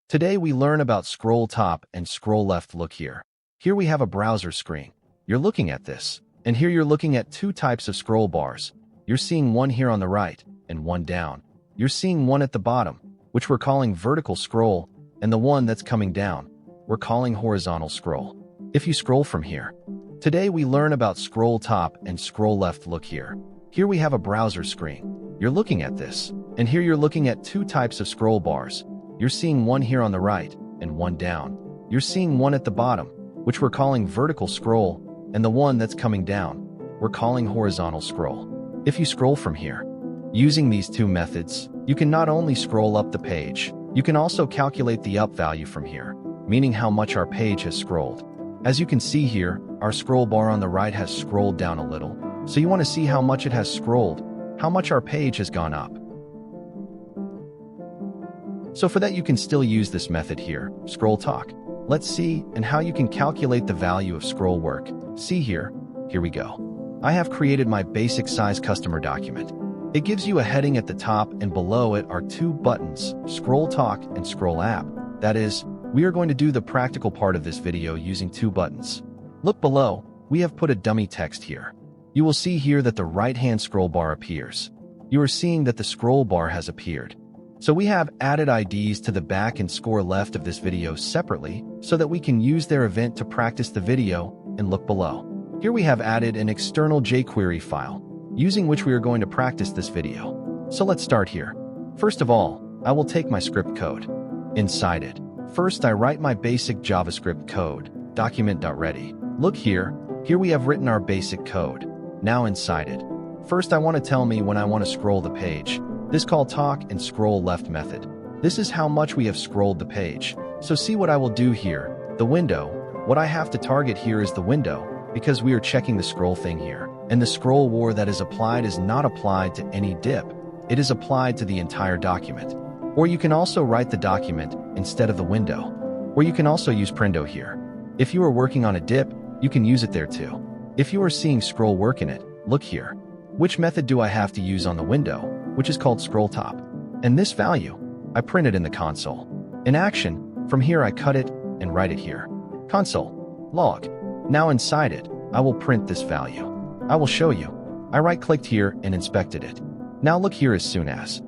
Today we learn about scroll top and scroll left. Look here. Here we have a browser screen. You're looking at this. And here you're looking at two types of scroll bars. You're seeing one here on the right and one down. You're seeing one at the bottom, which we're calling vertical scroll, and the one that's coming down, we're calling horizontal scroll. If you scroll from here, today we learn about scroll top and scroll left. Look here. Here we have a browser screen. You're looking at this. And here you're looking at two types of scroll bars. You're seeing one here on the right and one down. You're seeing one at the bottom, which we're calling vertical scroll, and the one that's coming down, we're calling horizontal scroll. If you scroll from here, using these two methods, you can not only scroll up the page, you can also calculate the up value from here, meaning how much our page has scrolled. As you can see here, our scroll bar on the right has scrolled down a little, so you want to see how much it has scrolled, how much our page has gone up. So for that you can still use this method here, scroll talk. Let's see and how you can calculate the value of scroll work. See here we go. I have created my basic size customer document. It gives you a heading at the top and below it are two buttons, scroll talk and scroll app. That is, we are going to do the practical part of this video using two buttons. Look below, we have put a dummy text here. You will see here that the right-hand scroll bar appears. You are seeing that the scroll bar has appeared. So we have added IDs to the back and score left of this video separately so that we can use their event to practice the video, and look below. Here we have added an external JQuery file, using which we are going to practice this video. So let's start here. First of all, I will take my script code. Inside it, first I write my basic JavaScript code, document.ready. Look here we have written our basic code. Now inside it, first I want to tell me when I want to scroll the page. This call talk and scroll left method. This is how much we have scrolled the page. So see what I will do here, the window. What I have to target here is the window, because we are checking the scroll thing here. And the scroll war that is applied is not applied to any dip. It is applied to the entire document. Or you can also write the document instead of the window. Or you can also use Prendo here. If you are working on a dip, you can use it there too. If you are seeing scroll work in it, look here. Which method do I have to use on the window, which is called scroll top? And this value, I print it in the console. In action, from here I cut it and write it here. Console, log. Now inside it, I will print this value. I will show you. I right-clicked here and inspected it. Now look here as soon as.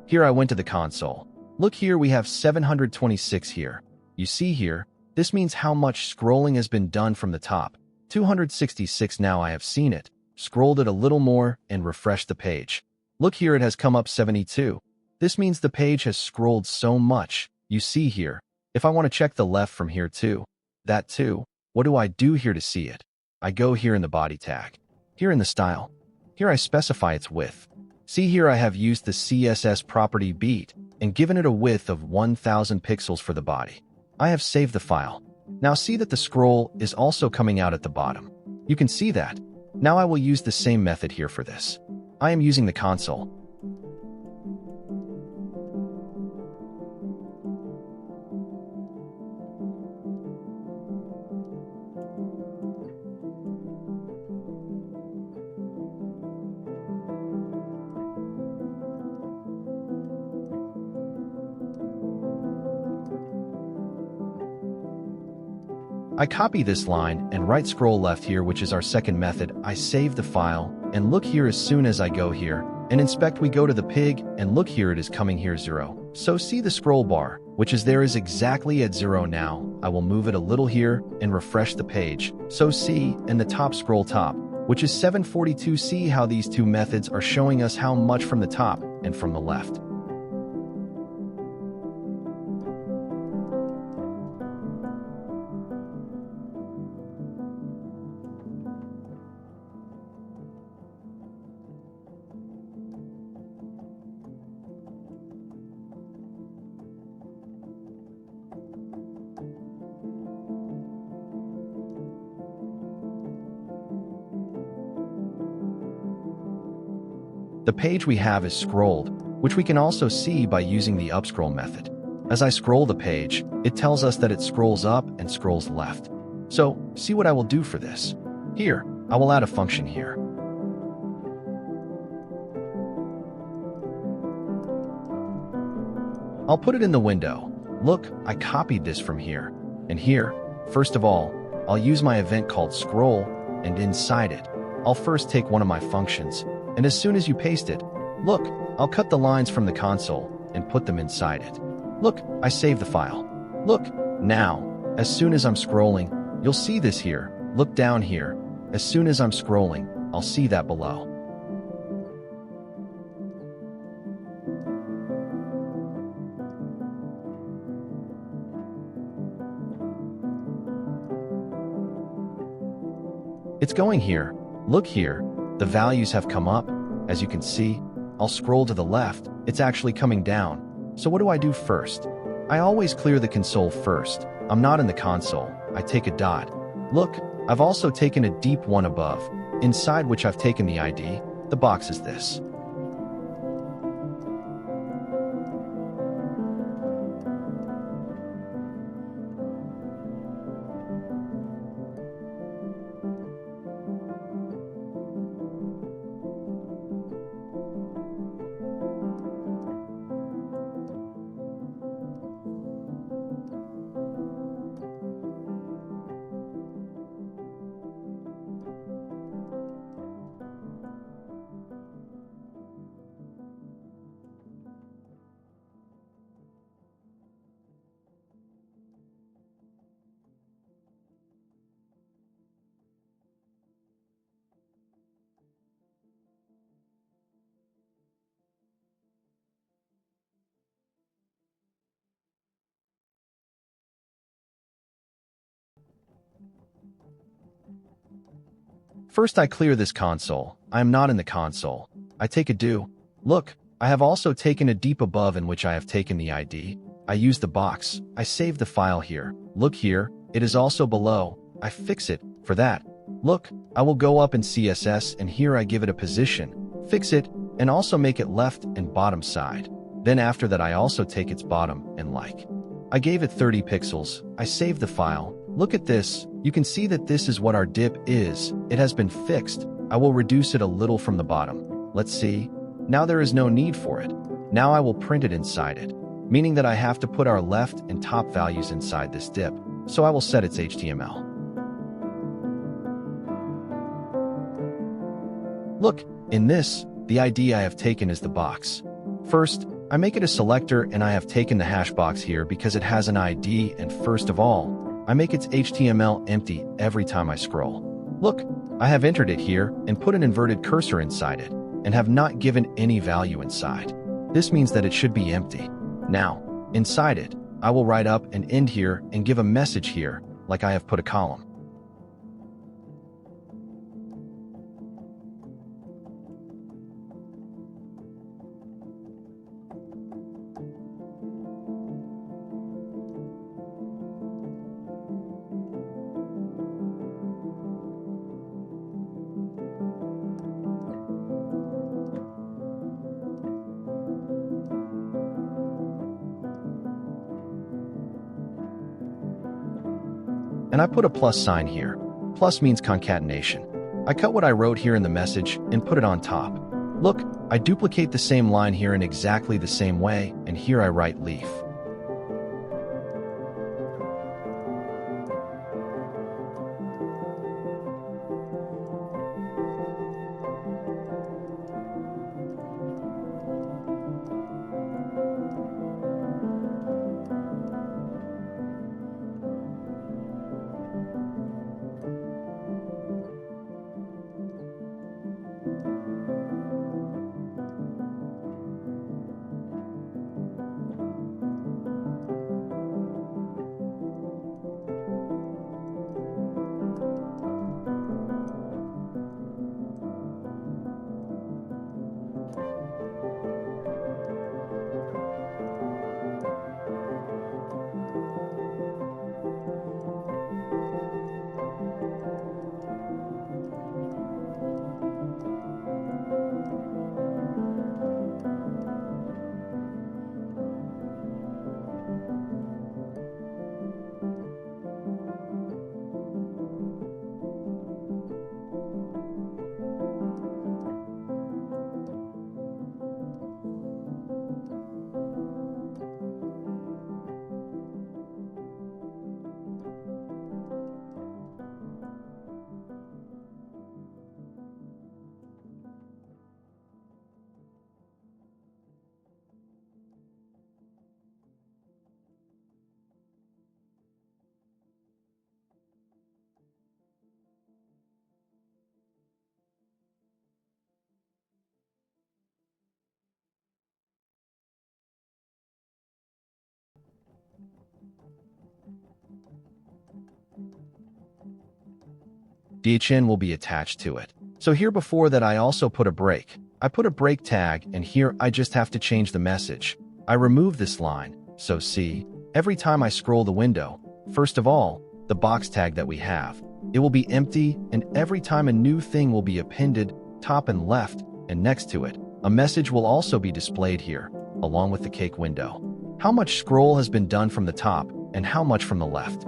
Here I went to the console. Look here we have 726 here. You see here, this means how much scrolling has been done from the top. 266 now I have seen it, scrolled it a little more and refreshed the page. Look here it has come up 72. This means the page has scrolled so much. You see here, if I want to check the left from here too, that too, what do I do here to see it? I go here in the body tag. Here in the style. Here I specify its width. See here I have used the CSS property beat and given it a width of 1000 pixels for the body. I have saved the file. Now see that the scroll is also coming out at the bottom. You can see that. Now I will use the same method here for this. I am using the console. I copy this line and write scroll left here, which is our second method. I save the file and look here as soon as I go here and inspect, we go to the pig and look here it is coming here 0. So see the scroll bar, which is there is exactly at 0 now. I will move it a little here and refresh the page. So see, and the top scroll top, which is 742. See how these two methods are showing us how much from the top and from the left. The page we have is scrolled, which we can also see by using the upscroll method. As I scroll the page, it tells us that it scrolls up and scrolls left. So, see what I will do for this. Here, I will add a function here. I'll put it in the window. Look, I copied this from here. And here, first of all, I'll use my event called scroll, and inside it, I'll first take one of my functions, and as soon as you paste it, look, I'll cut the lines from the console and put them inside it. Look, I save the file. Look, now, as soon as I'm scrolling, you'll see this here. Look down here. As soon as I'm scrolling, I'll see that below. It's going here. Look here. The values have come up. As you can see, I'll scroll to the left. It's actually coming down. So what do I do first? I always clear the console first. I'm not in the console. I take a dot. Look, I've also taken a deep one above, inside which I've taken the ID. The box is this. First, I clear this console. I am not in the console. I take a do. Look, I have also taken a deep above in which I have taken the ID. I use the box. I save the file here. Look here, it is also below. I fix it. For that, look, I will go up in CSS and here I give it a position, fix it, and also make it left and bottom side. Then after that I also take its bottom and like. I gave it 30 pixels. I save the file. Look at this. You can see that this is what our dip is. It has been fixed. I will reduce it a little from the bottom. Let's see. Now there is no need for it. Now I will print it inside it, meaning that I have to put our left and top values inside this dip. So I will set its HTML. Look, in this, the ID I have taken is the box. First, I make it a selector and I have taken the hash box here because it has an ID, and first of all, I make its HTML empty every time I scroll. Look, I have entered it here and put an inverted cursor inside it and have not given any value inside. This means that it should be empty. Now, inside it, I will write up and end here and give a message here, like I have put a column. And I put a plus sign here. Plus means concatenation. I cut what I wrote here in the message and put it on top. Look, I duplicate the same line here in exactly the same way, and here I write leaf. DHN will be attached to it. So here before that I also put a break. I put a break tag, and here I just have to change the message. I remove this line, so see, every time I scroll the window, first of all, the box tag that we have, it will be empty, and every time a new thing will be appended, top and left, and next to it, a message will also be displayed here, along with the cake window. How much scroll has been done from the top, and how much from the left.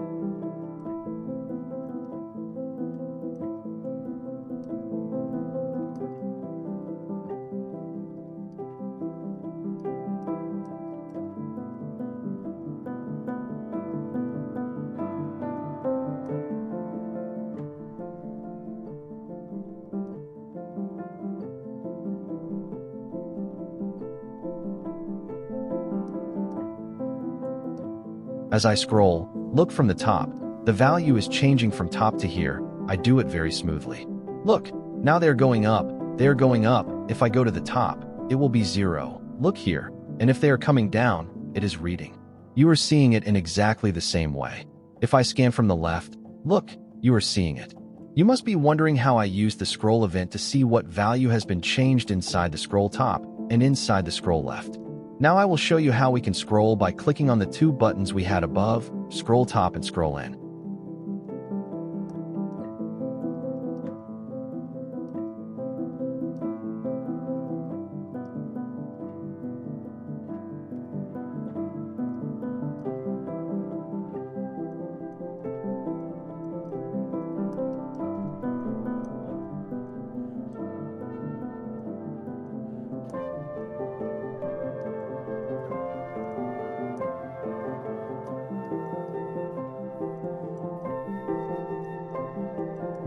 As I scroll, look from the top, the value is changing from top to here. I do it very smoothly. Look, now they're going up, they're going up. If I go to the top, it will be 0. Look here, and if they are coming down, it is reading. You are seeing it in exactly the same way. If I scan from the left, look, you are seeing it. You must be wondering how I use the scroll event to see what value has been changed inside the scroll top and inside the scroll left. Now I will show you how we can scroll by clicking on the two buttons we had above, scroll top and scroll in.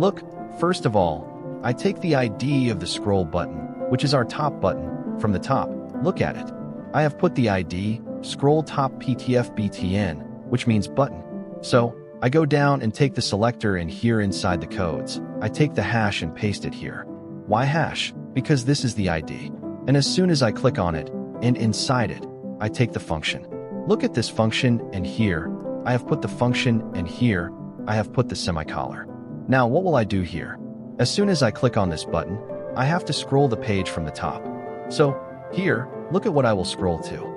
Look, first of all, I take the ID of the scroll button, which is our top button, from the top. Look at it. I have put the ID, scroll top PTF-BTN, which means button. So, I go down and take the selector and here inside the codes, I take the hash and paste it here. Why hash? Because this is the ID. And as soon as I click on it, and inside it, I take the function. Look at this function, and here, I have put the function, and here, I have put the semicolon. Now what will I do here? As soon as I click on this button, I have to scroll the page from the top. So, here, look at what I will scroll to.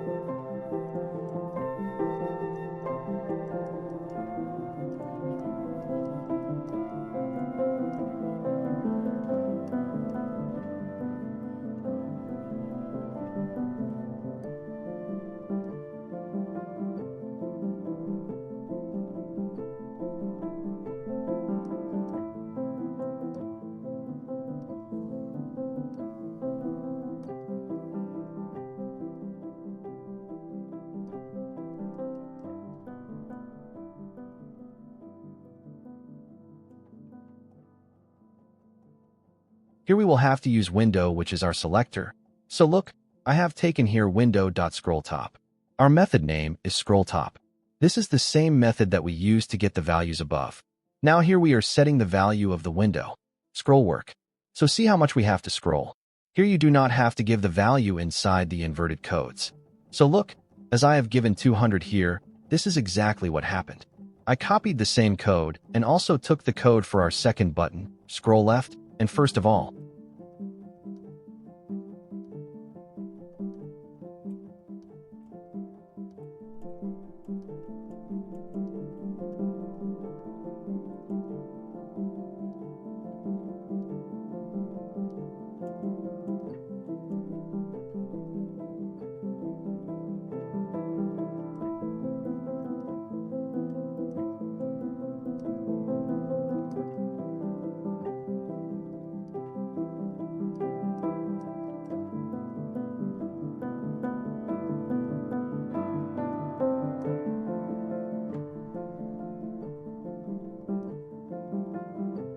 Here we will have to use window, which is our selector. So look, I have taken here window.scrollTop. Our method name is ScrollTop. This is the same method that we used to get the values above. Now here we are setting the value of the window. Scroll work. So see how much we have to scroll. Here you do not have to give the value inside the inverted codes. So look, as I have given 200 here, this is exactly what happened. I copied the same code and also took the code for our second button, scroll left, and first of all,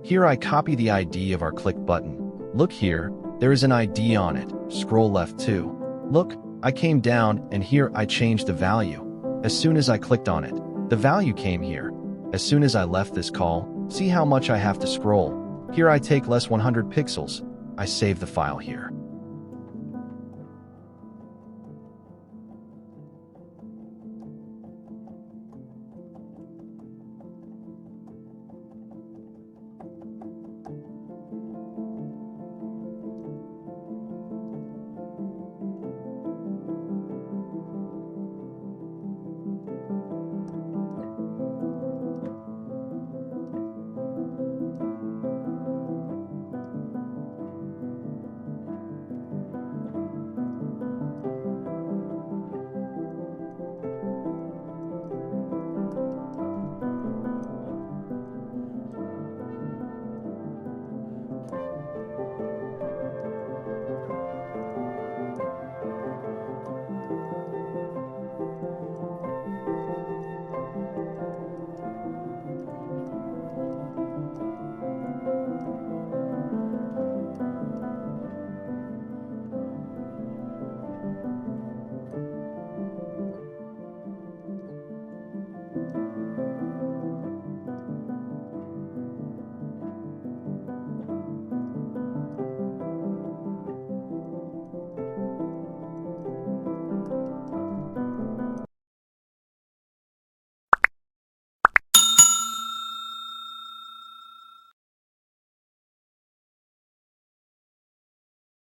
here I copy the ID of our click button. Look here, there is an ID on it, scroll left too. Look, I came down and here I changed the value. As soon as I clicked on it, the value came here. As soon as I left this call, see how much I have to scroll. Here I take less 100 pixels. I save the file here.